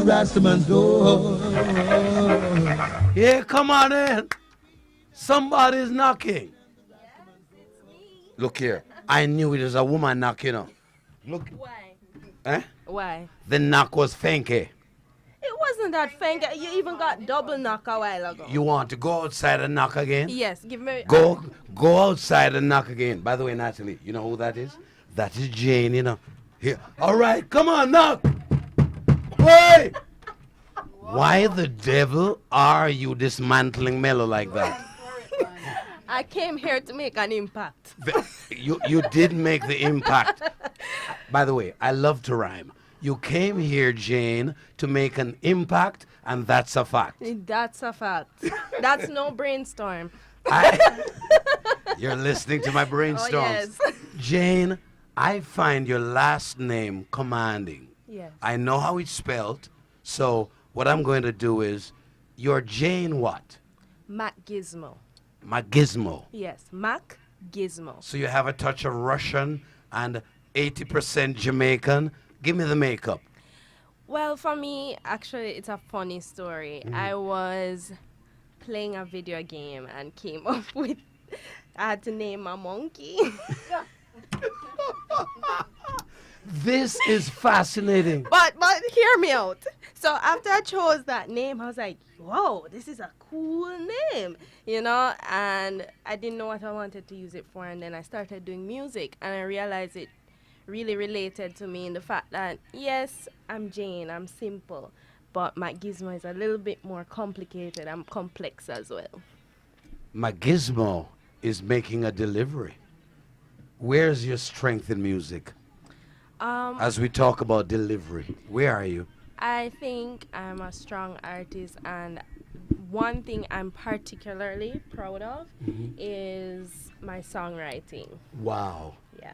Rastaman's door. Yeah, come on in. Somebody's knocking. Look here. I knew it was a woman knocking. Look. Why? Eh? Why? The knock was funky. It wasn't that fang. You even got double knock a while ago. You want to go outside and knock again? Yes, give me. Go outside and knock again. By the way, Natalie, you know who that is? That is Jane, you know. Here. All right, come on, knock. Wait. Why the devil are you dismantling Mello like that? I came here to make an impact. You did make the impact. By the way, I love to rhyme. You came here, Jane, to make an impact, and that's a fact. That's a fact. That's no brainstorm. You're listening to my brainstorms. Oh, yes. Jane, I find your last name commanding. Yes. I know how it's spelled, so what I'm going to do is, you're Jane what? Macgizmo. Macgizmo. Yes, Macgizmo. So you have a touch of Russian and 80% Jamaican. Give me the makeup. Well, for me, actually, it's a funny story. I was playing a video game and came up with, I had to name my monkey. This is fascinating. But hear me out. So after I chose that name, I was like, whoa, this is a cool name, you know? And I didn't know what I wanted to use it for. And then I started doing music, and I realized it really related to me in the fact that, yes, I'm Jane, I'm simple, but Macgizmo is a little bit more complicated. I'm complex as well. Macgizmo is making a delivery. Where's your strength in music? As we talk about delivery, where are you? I think I'm a strong artist, and one thing I'm particularly proud of is my songwriting. Wow. Yeah.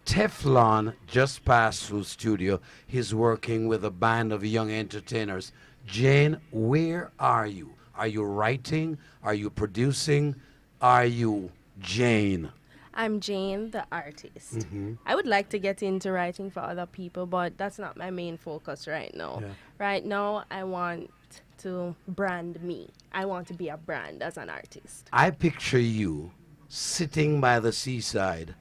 Teflon just passed through studio. He's working with a band of young entertainers. Jane, where are you? Are you writing? Are you producing? Are you Jane? I'm Jane, the artist. I would like to get into writing for other people, but that's not my main focus right now. Yeah. Right now, I want to brand me. I want to be a brand as an artist. I picture you sitting by the seaside,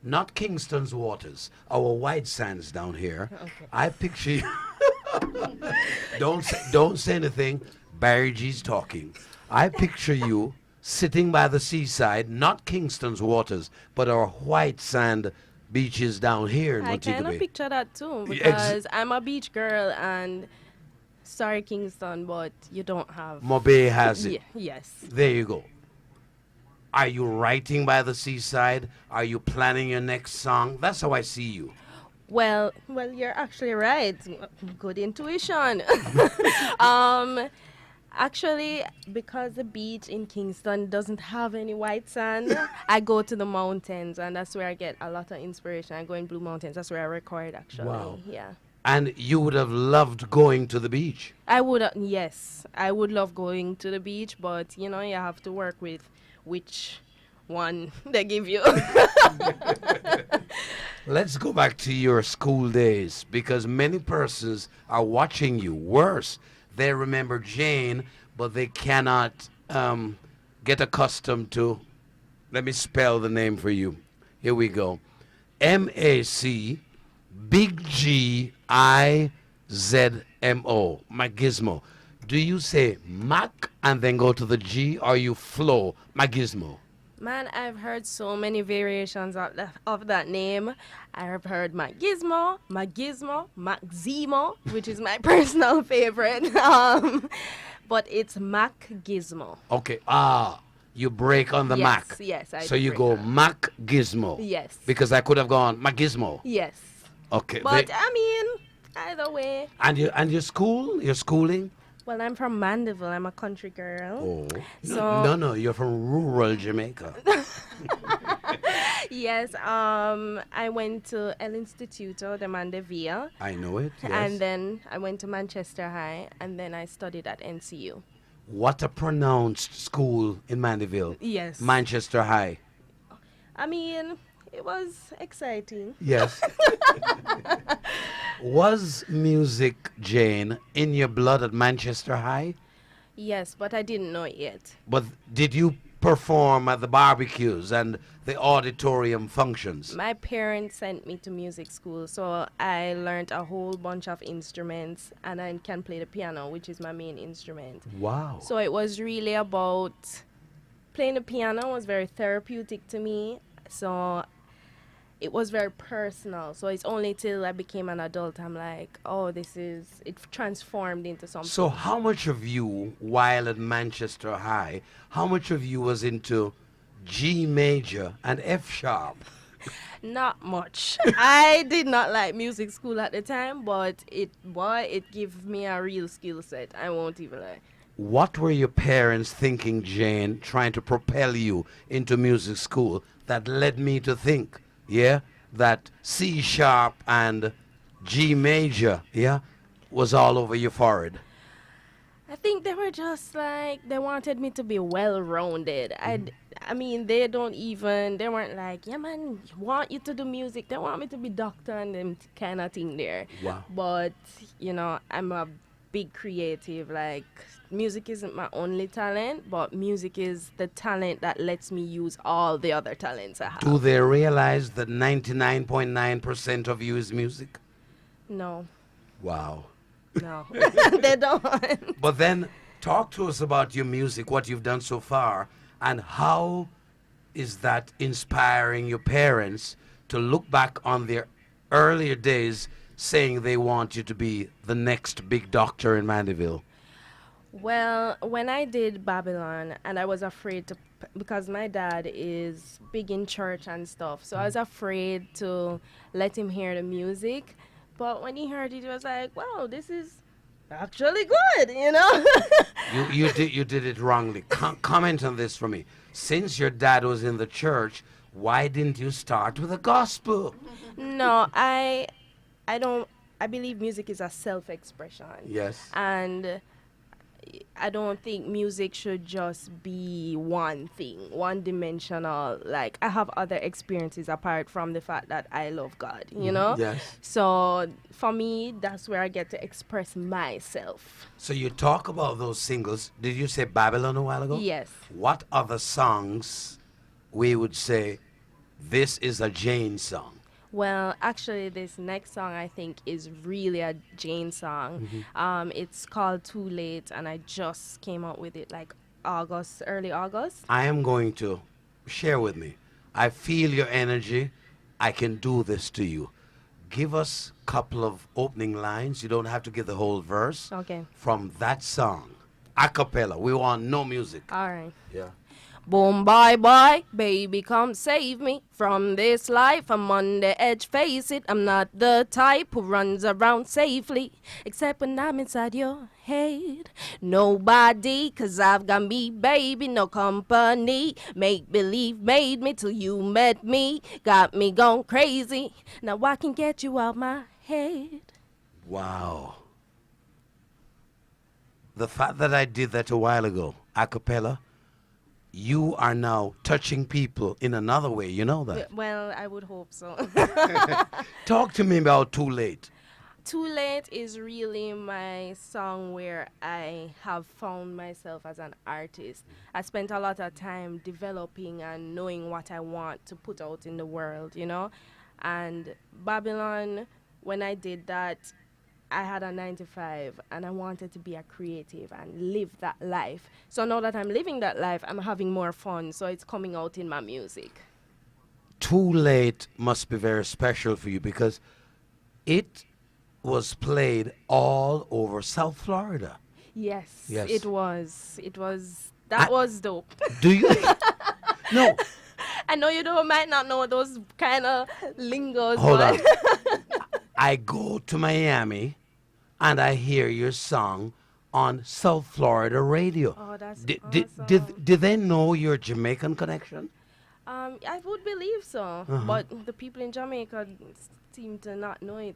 not Kingston's waters, our white sands down here. Okay. I picture you. Don't say anything. Barry G's talking. I picture you sitting by the seaside, not Kingston's waters, but our white sand beaches down here in I Montego kind of Bay. picture that too, Yeah, because I'm a beach girl, and sorry, Kingston, but you don't have. Mobay has it. Yes. There you go. Are you writing by the seaside? Are you planning your next song? That's how I see you. Well, you're actually right. Good intuition. Actually, because the beach in Kingston doesn't have any white sand, I go to the mountains, and that's where I get a lot of inspiration. I go in Blue Mountains. That's where I record, actually. Wow. Yeah. And you would have loved going to the beach. I would, yes. I would love going to the beach, but, you know, you have to work with which one they give you. Let's go back to your school days, because many persons are watching you. Worse, they remember Jane, but they cannot get accustomed to, let me spell the name for you. Here we go. M-A-C, big G-I-Z-M-O, Macgizmo. Do you say Mac and then go to the G, or you flow Macgizmo? Man, I've heard so many variations of that name. I have heard Macgizmo, Macgizmo, which is my personal favorite. But it's Macgizmo. Okay, you break on the Yes, Mac. yes, I So you break go on. Macgizmo. Yes. Because I could have gone Macgizmo. Yes. Okay. But I mean, either way. And your school, your schooling? Well, I'm from Mandeville. I'm a country girl. Oh. So- No, you're from rural Jamaica. Yes, I went to El Instituto de Mandeville. I know it, yes. And then I went to Manchester High, and then I studied at NCU. What a pronounced school in Mandeville. Yes. Manchester High. I mean, it was exciting. Yes. Was music, Jane, in your blood at Manchester High? Yes, but I didn't know it yet. But did you perform at the barbecues and the auditorium functions? My parents sent me to music school, so I learned a whole bunch of instruments and I can play the piano, which is my main instrument. Wow. So it was really about playing the piano was very therapeutic to me. So it was very personal. So it's only till I became an adult I'm like, oh, it transformed into something. So how much of you, while at Manchester High, how much of you was into G major and F sharp? Not much. I did not like music school at the time, but it gave me a real skill set. I won't even lie. What were your parents thinking, Jane, trying to propel you into music school that led me to think, yeah, that C sharp and G major, yeah, was all over your forehead? I think they were just like they wanted me to be well rounded. I mean they weren't like, yeah man, want you to do music. They want me to be doctor and them kind of thing there. Wow. But I'm a big creative. Like music isn't my only talent, but music is the talent that lets me use all the other talents I have. Do they realize that 99.9% of you is music? No, Wow. no, they don't. But then talk to us about your music, what you've done so far, and how is that inspiring your parents to look back on their earlier days saying they want you to be the next big doctor in Mandeville? Well, when I did Babylon, and I was afraid because my dad is big in church and stuff, so I was afraid to let him hear the music. But when he heard it, he was like, wow, this is actually good, you know? You did it wrongly. Comment on this for me. Since your dad was in the church, why didn't you start with the gospel? No, I don't, I believe music is a self-expression. Yes. And I don't think music should just be one thing, one dimensional. Like, I have other experiences apart from the fact that I love God, you know? Yes. So, for me, that's where I get to express myself. So you talk about those singles. Did you say Babylon a while ago? Yes. What other songs we would say this is a Jane song? Well, actually, this next song I think is really a Jane song. It's called Too Late, and I just came out with it like early August. I am going to share with me. I feel your energy. I can do this to you. Give us a couple of opening lines. You don't have to give the whole verse. Okay. From that song. A cappella. We want no music. All right. Yeah. Boom, bye, bye, baby, come save me from this life. I'm on the edge, face it. I'm not the type who runs around safely, except when I'm inside your head. Nobody, 'cause I've got me, baby, no company. Make believe made me till you met me. Got me going crazy. Now I can get you out my head. Wow. The fact that I did that a while ago, a cappella, you are now touching people in another way. You know that? Well, I would hope so. Talk to me about Too Late. Too Late is really my song where I have found myself as an artist. I spent a lot of time developing and knowing what I want to put out in the world, you know? And Babylon, when I did that, I had a 9 to 5 and I wanted to be a creative and live that life. So now that I'm living that life, I'm having more fun. So it's coming out in my music. Too Late must be very special for you because it was played all over South Florida. Yes, Yes. it was. That was dope. Do you? No. I know you might not know those kind of lingos. Hold but on. I go to Miami and I hear your song on South Florida radio. Oh, that's Did awesome. they know your Jamaican connection? I would believe so, but the people in Jamaica seem to not know it.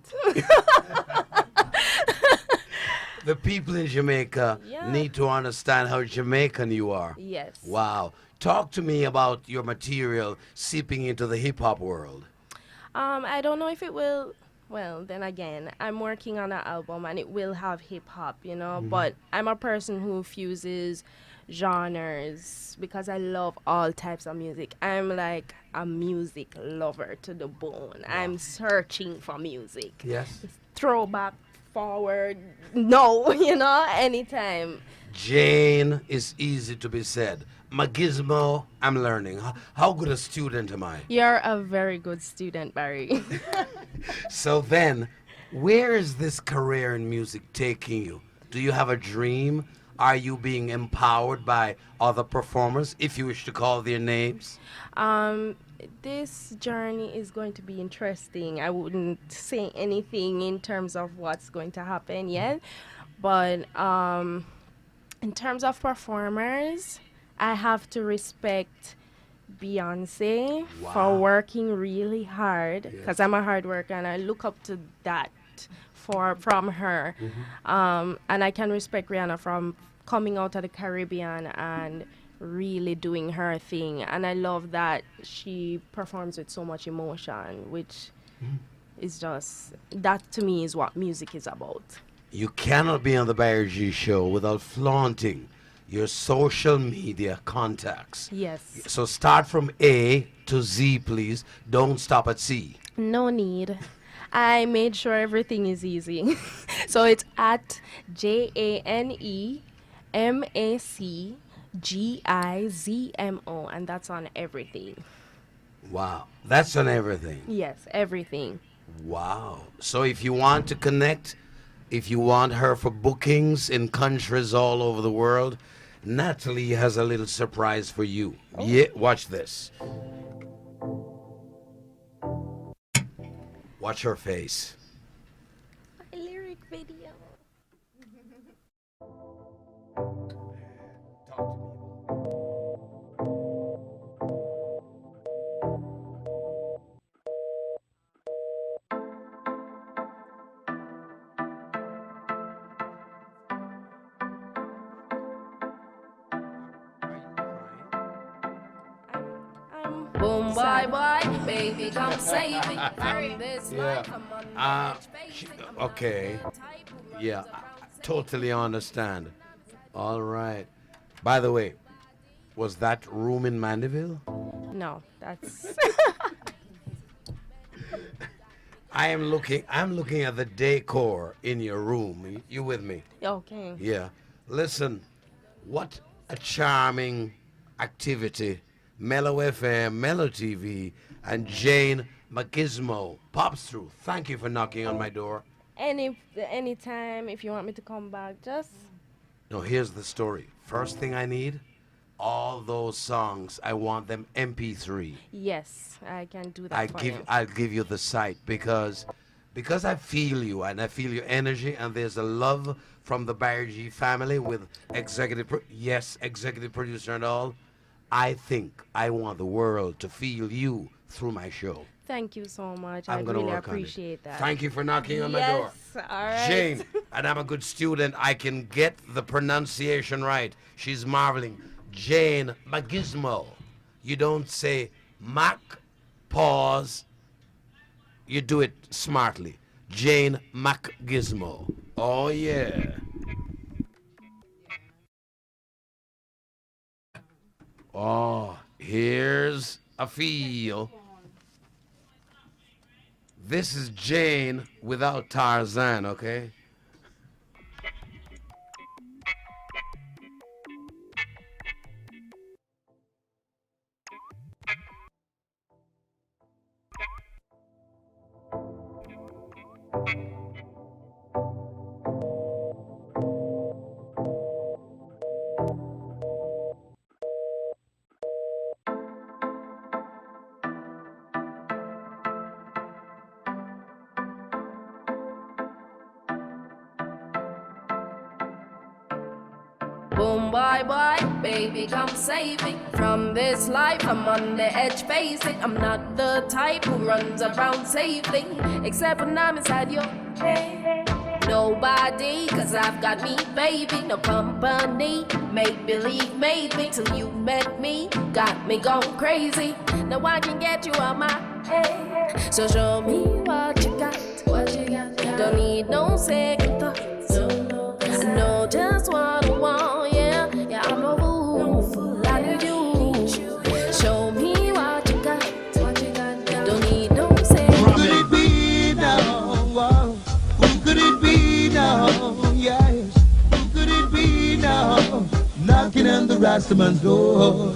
The people in Jamaica Yeah. need to understand how Jamaican you are. Yes. Wow. Talk to me about your material seeping into the hip hop world. I don't know if it will. Well, then again, I'm working on an album and it will have hip hop, but I'm a person who fuses genres because I love all types of music. I'm like a music lover to the bone. I'm searching for music. Yes. Throwback, forward, no, anytime. Jane is easy to be said. Macgizmo, I'm learning. How good a student am I? You're a very good student, Barry. So then, where is this career in music taking you? Do you have a dream? Are you being empowered by other performers, if you wish to call their names? Um, this journey is going to be interesting. I wouldn't say anything in terms of what's going to happen yet, but in terms of performers, I have to respect Beyonce Wow. for working really hard Yes. because I'm a hard worker and I look up to that from her. And I can respect Rihanna from coming out of the Caribbean and really doing her thing. And I love that she performs with so much emotion, which is just, that to me is what music is about. You cannot be on the Barry G show without flaunting your social media contacts. Yes. So start from A to Z, please. Don't stop at C. No need. I made sure everything is easy. So it's at JaneMacGizmo, and that's on everything. Wow. That's on everything. Yes, everything. Wow. So if you want to connect, if you want her for bookings in countries all over the world, Natalie has a little surprise for you. Yeah, watch this. Watch her face. My lyric video. Boom, bye, bye, baby, come save me from this Yeah. life. I'm on Uh, the edge, she- facing. I'm okay. not the type who runs Yeah, around I saying totally understand. All right. By the way, was that room in Mandeville? No, that's I'm looking at the decor in your room. You with me? okay. Yeah. Listen, what a charming activity. Mellow FM, Mellow TV, and Jane Macgizmo pops through. Thank you for knocking on my door. Anytime if you want me to come back, just No, here's the story. First thing I need, all those songs, I want them MP3. yes, I can do that for you. I'll give you the site because I feel you and I feel your energy, and there's a love from the Barry G family with executive producer and all. I think I want the world to feel you through my show. Thank you so much. I'm I gonna really work on it. appreciate that. Thank you for knocking on my door. Yes, all right. Jane, and I'm a good student. I can get the pronunciation right. She's marveling. Jane Macgizmo. You don't say Mac, pause. You do it smartly. Jane Macgizmo. Oh, yeah. Oh, here's a feel. This is Jane without Tarzan, okay? boom, bye, bye, baby, come save me from this life. I'm on the edge, face it. I'm not the type who runs around saving, except when I'm inside your head. nobody, cause I've got me, baby, no company. Make believe made me till you met me, got me going crazy. Now I can get you out my head, so show me what you got. Don't need no second thoughts. I know just what I want, yeah. Yeah, I'm no fool, I need you. Show me what you got. Don't need no second thoughts. Who could it be now? Wow. Who could it be now? Yes. Who could it be now? Knocking on the Rastaman's door.